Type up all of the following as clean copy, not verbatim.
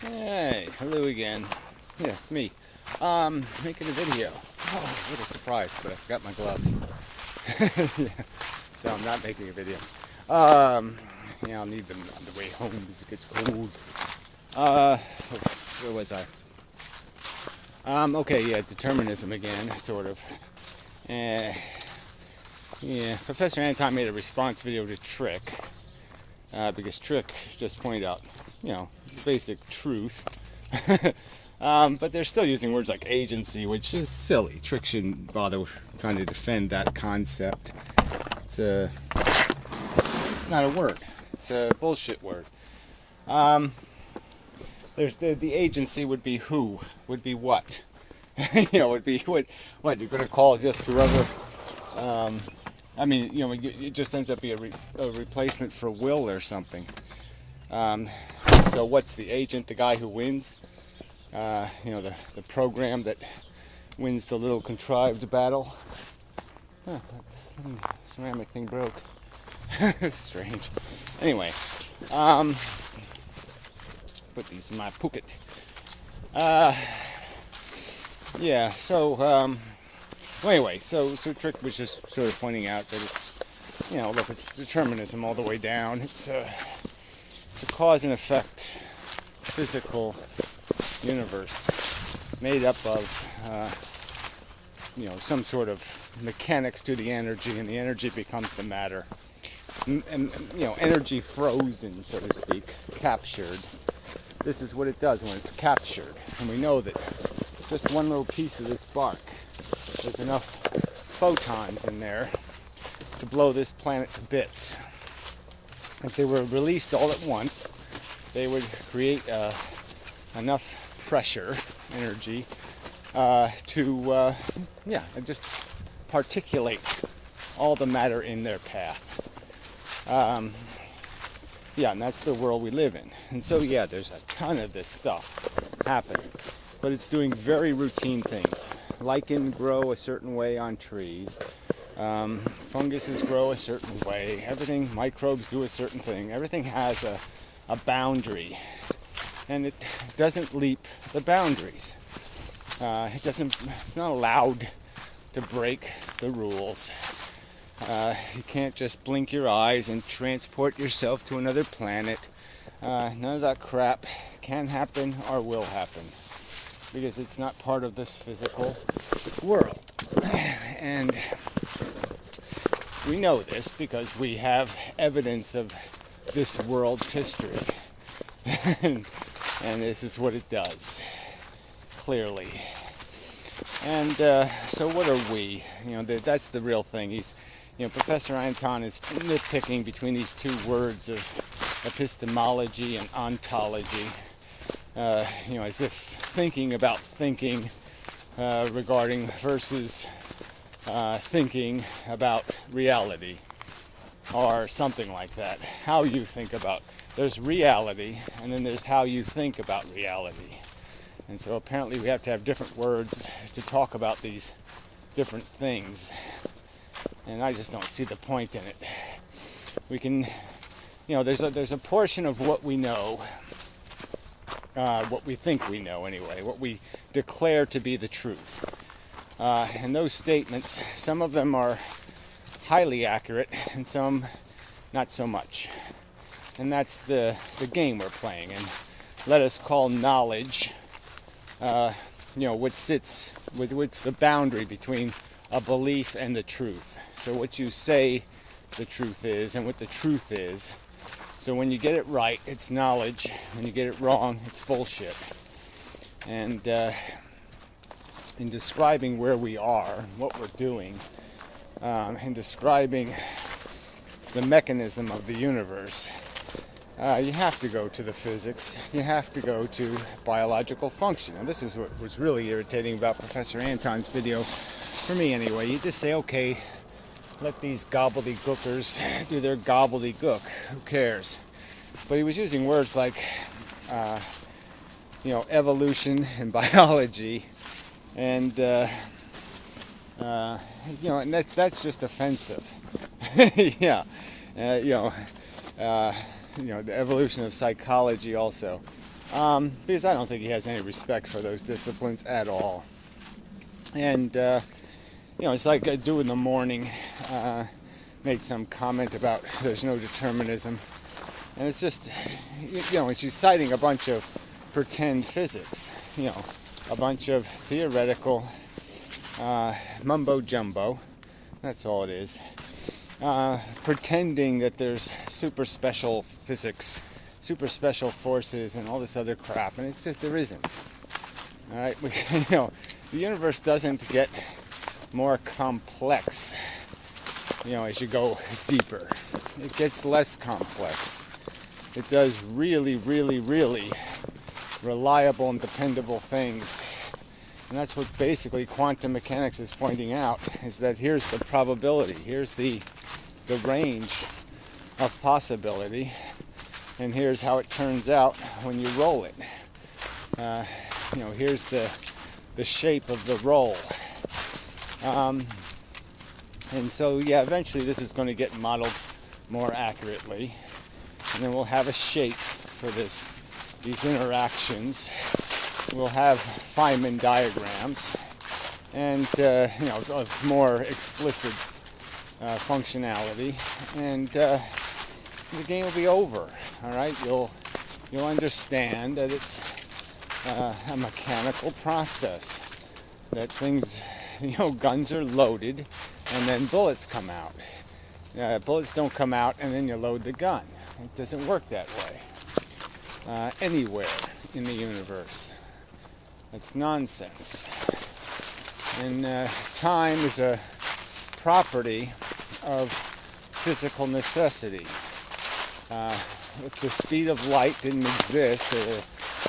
Hey, hello again. Yes, me. Making a video. Oh, what a surprise, but I forgot my gloves. Yeah, so I'm not making a video. I'll need them on the way home because it gets cold. Where was I? Okay, yeah, determinism again, sort of. Yeah, Professor Anton made a response video to Trick. Because Trick just pointed out, basic truth. But they're still using words like agency, which is silly. Trick shouldn't bother trying to defend that concept. It's not a word. It's a bullshit word. There's the agency would be who? Would be what? Would be what you're going to call just whoever. It just ends up being a replacement for will or something. So what's the agent? The guy who wins? The program that wins the little contrived battle. Huh, that ceramic thing broke. Strange. Anyway, put these in my pocket. Yeah. So Trick was just sort of pointing out that it's, look, it's determinism all the way down. It's a cause and effect physical universe made up of, some sort of mechanics to the energy, and the energy becomes the matter. Energy frozen, so to speak, captured. This is what it does when it's captured. And we know that just one little piece of this bark, there's enough photons in there to blow this planet to bits. If they were released all at once, they would create enough pressure, energy, to just particulate all the matter in their path. And that's the world we live in. And so, there's a ton of this stuff happening. But it's doing very routine things. Lichens grow a certain way on trees. Funguses grow a certain way. Everything, microbes do a certain thing. Everything has a boundary. And it doesn't leap the boundaries. It's not allowed to break the rules. You can't just blink your eyes and transport yourself to another planet. None of that crap can happen or will happen, because it's not part of this physical world. And we know this because we have evidence of this world's history. And this is what it does, clearly. And so what are we? That's the real thing. Professor Anton is nitpicking between these two words of epistemology and ontology. As if thinking about thinking regarding versus thinking about reality, or something like that. How you think about. There's reality, and then there's how you think about reality. And so apparently we have to have different words to talk about these different things. And I just don't see the point in it. We can, there's a portion of what we know, what we think we know anyway, what we declare to be the truth. And those statements, some of them are highly accurate, and some not so much. And that's the game we're playing. And let us call knowledge, what sits, what's the boundary between a belief and the truth. So what you say the truth is, and what the truth is. So when you get it right, it's knowledge. When you get it wrong, it's bullshit. And in describing where we are, what we're doing, and describing the mechanism of the universe, you have to go to the physics. You have to go to biological function. And this is what was really irritating about Professor Anton's video, for me anyway. You just say, okay, let these gobbledygookers do their gobbledygook. Who cares? But he was using words like, evolution and biology, and and that's just offensive. The evolution of psychology also. because I don't think he has any respect for those disciplines at all. And it's like I do in the morning. Made some comment about there's no determinism, and it's just, and she's citing a bunch of pretend physics, a bunch of theoretical mumbo jumbo. That's all it is. Pretending that there's super special physics, super special forces, and all this other crap, and it's just there isn't. All right, the universe doesn't get more complex, as you go deeper. It gets less complex. It does really, really, really reliable and dependable things. And that's what basically quantum mechanics is pointing out, is that here's the probability, here's the range of possibility, and here's how it turns out when you roll it. Here's the shape of the roll. And so, eventually this is going to get modeled more accurately, and then we'll have a shape for these interactions. We'll have Feynman diagrams, and of more explicit functionality, and the game will be over. All right, you'll understand that it's a mechanical process. That things, guns are loaded, and then bullets come out. Bullets don't come out, and then you load the gun. It doesn't work that way anywhere in the universe. It's nonsense. And time is a property of physical necessity. If the speed of light didn't exist,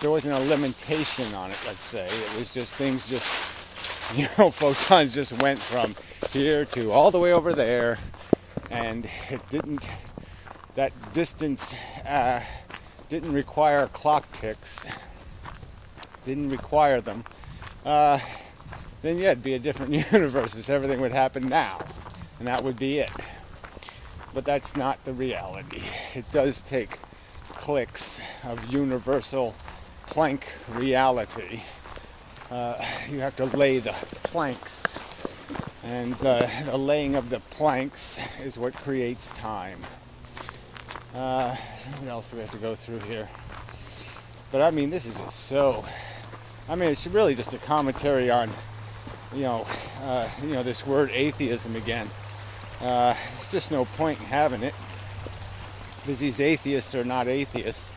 there wasn't a limitation on it, let's say. It was just things photons just went from here to all the way over there, and that distance didn't require clock ticks, didn't require them, then it'd be a different universe, because everything would happen now, and that would be it. But that's not the reality. It does take clicks of universal Planck reality. You have to lay the planks, and the laying of the planks is what creates time. What else do we have to go through here? But this is just so. It's really just a commentary on, this word atheism again. There's just no point in having it, because these atheists are not atheists.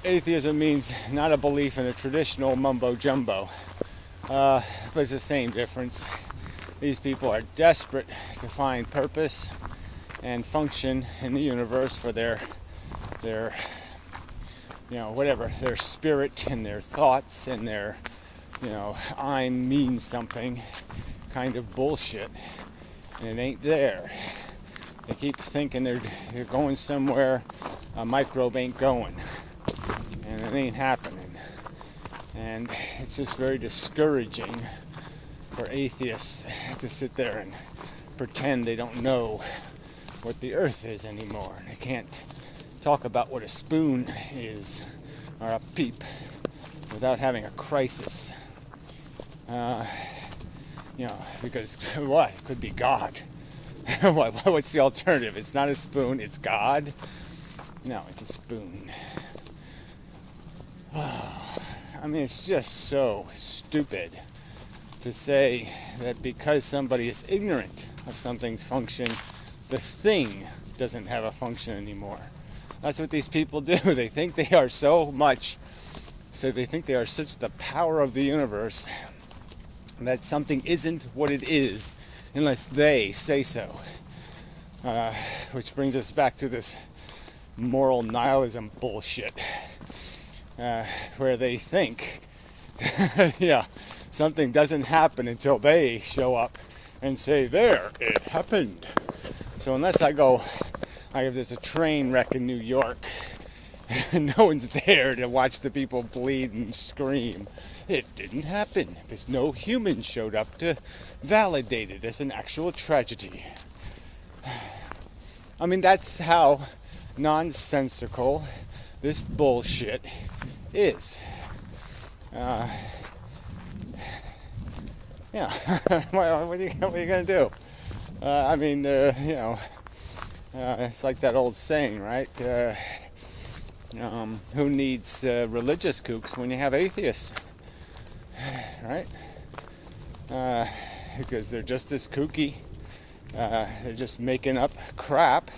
Atheism means not a belief in a traditional mumbo jumbo, but it's the same difference. These people are desperate to find purpose and function in the universe for their their spirit and their thoughts and their, I mean something kind of bullshit, and it ain't there. They keep thinking they're going somewhere a microbe ain't going, and it ain't happening. And it's just very discouraging for atheists to sit there and pretend they don't know what the earth is anymore. They can't talk about what a spoon is or a peep without having a crisis. Because what? It could be God. What's the alternative? It's not a spoon, it's God? No, it's a spoon. It's just so stupid to say that because somebody is ignorant of something's function, the thing doesn't have a function anymore. That's what these people do. They think they are they think they are such the power of the universe that something isn't what it is unless they say so. Which brings us back to this moral nihilism bullshit, where they think, something doesn't happen until they show up and say, there, it happened. So unless I go, if there's a train wreck in New York, and no one's there to watch the people bleed and scream, it didn't happen, because no human showed up to validate it as an actual tragedy. That's how nonsensical this bullshit is. Yeah, what are you going to do? I mean, it's like that old saying, right? Who needs religious kooks when you have atheists, right? Because they're just as kooky. They're just making up crap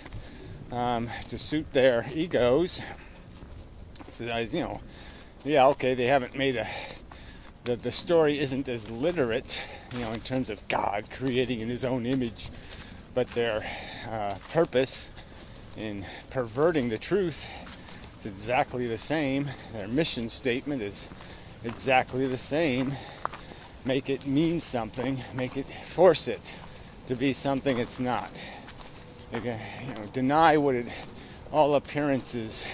to suit their egos. So, yeah, okay, they haven't made the story isn't as literate, in terms of God creating in His own image, but their purpose in perverting the truth is exactly the same. Their mission statement is exactly the same. Make it mean something. Force it to be something it's not. Deny what all appearances,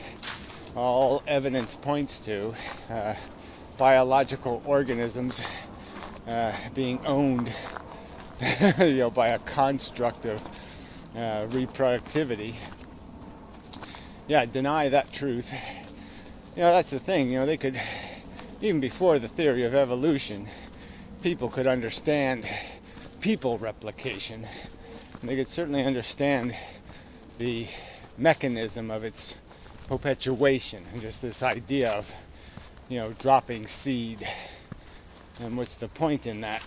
all evidence points to. Biological organisms being owned, by a construct of reproductivity. Yeah, deny that truth. That's the thing. They could, even before the theory of evolution, people could understand people replication. And they could certainly understand the mechanism of its perpetuation, and just this idea of dropping seed, and what's the point in that?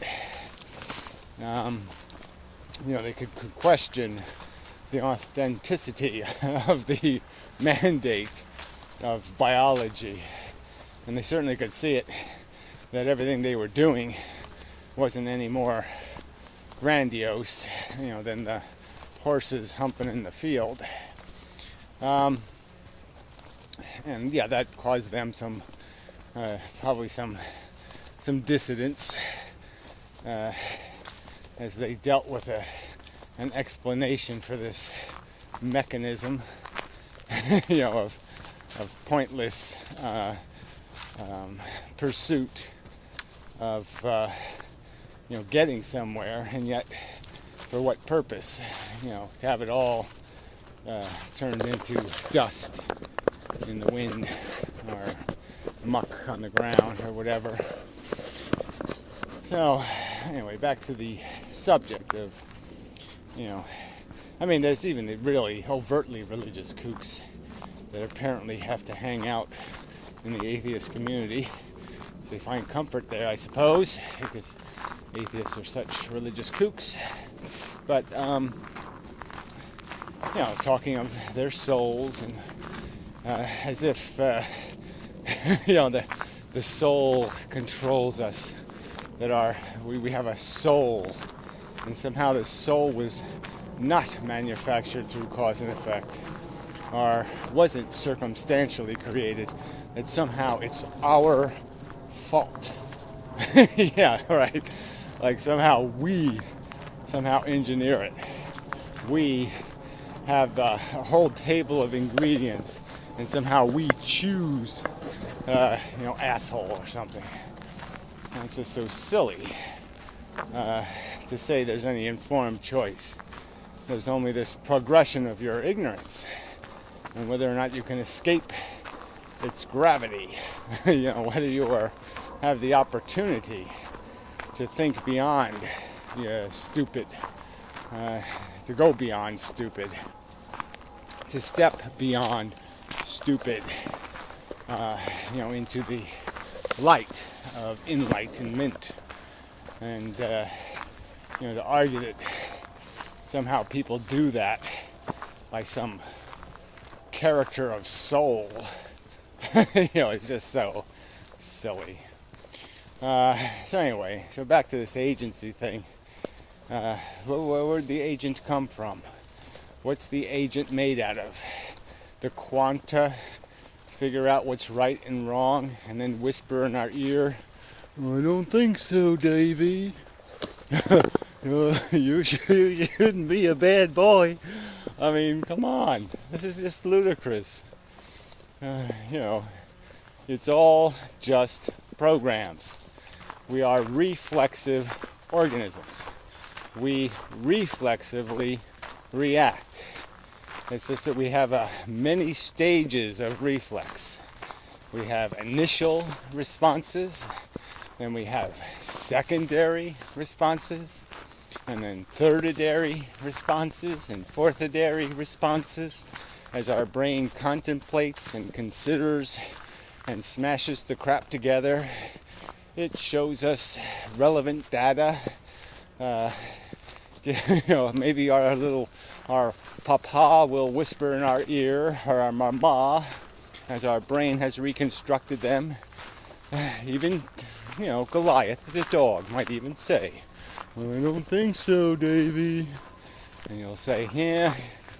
They could question the authenticity of the mandate of biology, and they certainly could see it, that everything they were doing wasn't any more grandiose, than the horses humping in the field. And yeah, that caused them probably some dissidence as they dealt with an explanation for this mechanism, of pointless pursuit of getting somewhere, and yet for what purpose? To have it all turned into dust in the wind, or muck on the ground, or whatever. So anyway, back to the subject of, there's even the really overtly religious kooks that apparently have to hang out in the atheist community. So they find comfort there, I suppose, because atheists are such religious kooks. But, talking of their souls, and as if, the soul controls us, that we have a soul, and somehow this soul was not manufactured through cause and effect, or wasn't circumstantially created, that somehow it's our fault. Yeah, right. Like somehow we engineer it. We have a whole table of ingredients, and somehow we choose, asshole or something. And it's just so silly to say there's any informed choice. There's only this progression of your ignorance, and whether or not you can escape its gravity. Whether you have the opportunity to think beyond stupid, to go beyond stupid, to step beyond stupid, into the light of enlightenment, and to argue that somehow people do that by some character of soul. It's just so silly. So anyway, back to this agency thing. Where'd the agent come from? What's the agent made out of? The quanta figure out what's right and wrong, and then whisper in our ear, "I don't think so, Davy. You shouldn't be a bad boy. I mean, come on. This is just ludicrous." It's all just programs. We are reflexive organisms. We reflexively react. It's just that we have many stages of reflex. We have initial responses, then we have secondary responses, and then thirdary responses and fourthary responses. As our brain contemplates and considers and smashes the crap together, it shows us relevant data. Maybe our papa will whisper in our ear, or our mama, as our brain has reconstructed them. Even, Goliath, the dog, might even say, "I don't think so, Davy." And you'll say, "Yeah,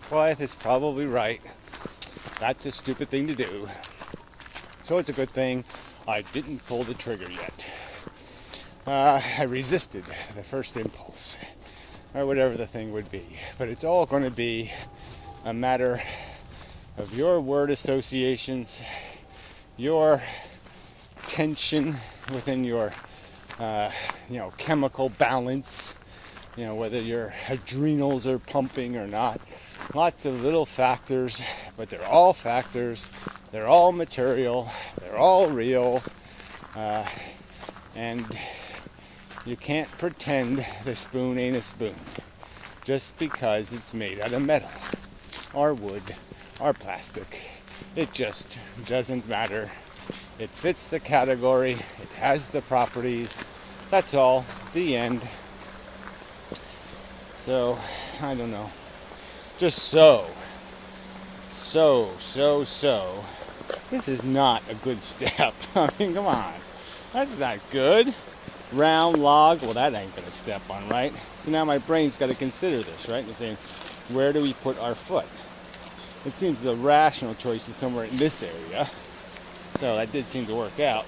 Goliath is probably right. That's a stupid thing to do. So it's a good thing I didn't pull the trigger yet. I resisted the first impulse, or whatever the thing would be. But it's all going to be a matter of your word associations, your tension within your, chemical balance, whether your adrenals are pumping or not. Lots of little factors, but they're all factors. They're all material. They're all real. And you can't pretend the spoon ain't a spoon just because it's made out of metal or wood or plastic. It just doesn't matter. It fits the category. It has the properties. That's all. The end. So, I don't know. Just so. This is not a good step. I mean, come on. That's not good. Round log. Well, that ain't going to step on, right? So now my brain's got to consider this, right? It's saying, where do we put our foot? It seems the rational choice is somewhere in this area. So that did seem to work out.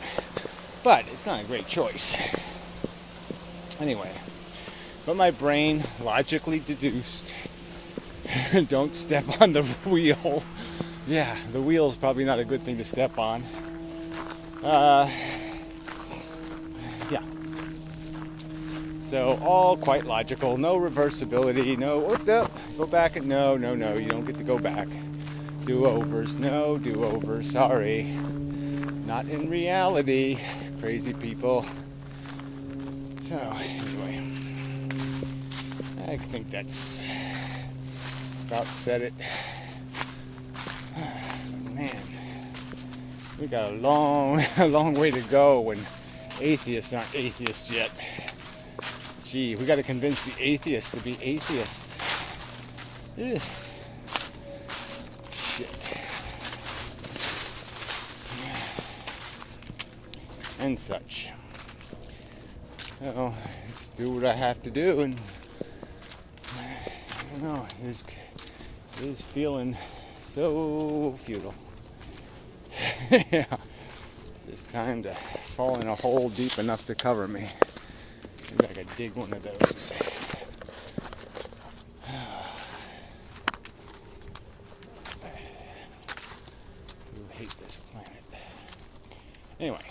But it's not a great choice. Anyway. But my brain logically deduced, don't step on the wheel. Yeah, the wheel is probably not a good thing to step on. Yeah. So all quite logical. No reversibility. No, go back. No, you don't get to go back. Do-overs. No do-overs. Sorry. Not in reality. Crazy people. So, anyway. I think that's about said it. Man, we got a long way to go when atheists aren't atheists yet. Gee, we got to convince the atheists to be atheists. Ugh. Shit. And such. So, just do what I have to do, and I don't know, it is feeling so futile. Yeah, it's just time to fall in a hole deep enough to cover me. Maybe I could dig one of those. You hate this planet. Anyway,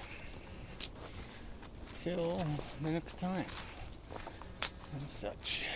till the next time, and such.